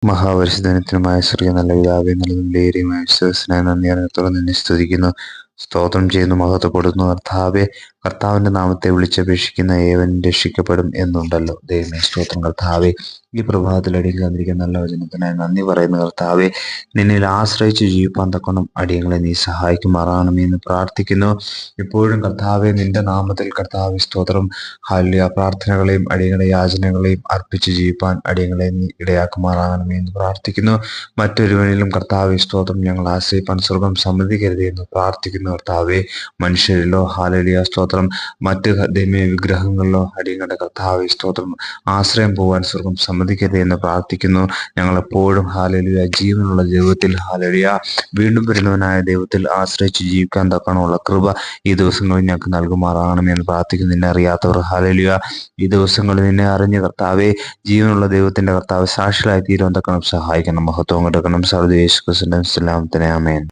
മഹാപരിശുദ്ധനുമായ സ്വർഗീയ നല്ല പിതാവേ, നല്ലതും വിലയേറിയതുമായ വിശ്വാസത്തിനായി നന്ദി അറിയത്തോടെ നിന്നെ സ്തുതിക്കുന്നു, സ്തോത്രം ചെയ്യുന്നു, മഹത്വപ്പെടുന്നു. കർത്താവെ, കർത്താവിന്റെ നാമത്തെ വിളിച്ചപേക്ഷിക്കുന്ന ഏവൻ രക്ഷിക്കപ്പെടും എന്നുണ്ടല്ലോ. ദൈവമേ സ്തോത്രം. കർത്താവെ, ഈ പ്രഭാതത്തിൽ അടിയിൽ തന്നിരിക്കുന്ന നല്ല വചനത്തിനായി നന്ദി പറയുന്നു. കർത്താവെ, നിന്നിൽ ആശ്രയിച്ച് ജീവിപ്പാൻ തക്കണം അടിയങ്ങളെ നീ സഹായിക്കുമാറാകണമേ എന്ന് പ്രാർത്ഥിക്കുന്നു. ഇപ്പോഴും കർത്താവെ, നിന്റെ നാമത്തിൽ കർത്താവെ സ്തോത്രം, ഹല്ലേലൂയ, പ്രാർത്ഥനകളെയും അടിയങ്ങളുടെ യാചനകളെയും അർപ്പിച്ച് ജീവിപ്പാൻ അടിയങ്ങളെ നീ ഇടയാക്കുമാറാകണമേ എന്ന് പ്രാർത്ഥിക്കുന്നു. മറ്റൊരുവനിലും കർത്താവെ സ്തോത്രം ഞങ്ങൾ ആശ്രയിപ്പാൻ സ്വർഗം സമ്മതിക്കരുത് എന്ന് പ്രാർത്ഥിക്കുന്നു. കർത്താവെ, മനുഷ്യരിലോ ഹല്ലേലൂയ സ്തോത്രം, മറ്റ് ദൈവീയ വിഗ്രഹങ്ങളിലോ അടിയങ്ങളുടെ കർത്താവെ സ്തോത്രം ആശ്രയം പോകാൻ സ്വർഗം സമ്മതിക്കരുത് എന്ന് പ്രാർത്ഥിക്കുന്നു. ഞങ്ങളെപ്പോഴും ഹല്ലേലൂയ ജീവനുള്ള ദൈവത്തിൽ, ഹല്ലേലൂയ വീണ്ടും വരുന്നവനായ ദൈവത്തിൽ ആശ്രയിച്ച് ജീവിക്കാൻ തക്കണമുള്ള കൃപ ഈ ദിവസങ്ങളിൽ ഞങ്ങൾക്ക് നൽകുമാറാകണമെന്ന് പ്രാർത്ഥിക്കുന്നു. നിന്നെ അറിയാത്തവർ ഹല്ലേലൂയ ഈ ദിവസങ്ങളിൽ നിന്നെ അറിഞ്ഞ് കർത്താവെ, ജീവനുള്ള ദൈവത്തിന്റെ കർത്താവ് സാക്ഷികളായി തീരുവാൻ തക്കണം സഹായിക്കണം. മഹത്വം കൊടുക്കണം. സർവ്വ യേശു ക്രിസ്തുവിന്റെ നാമത്തിൽ ആമേൻ.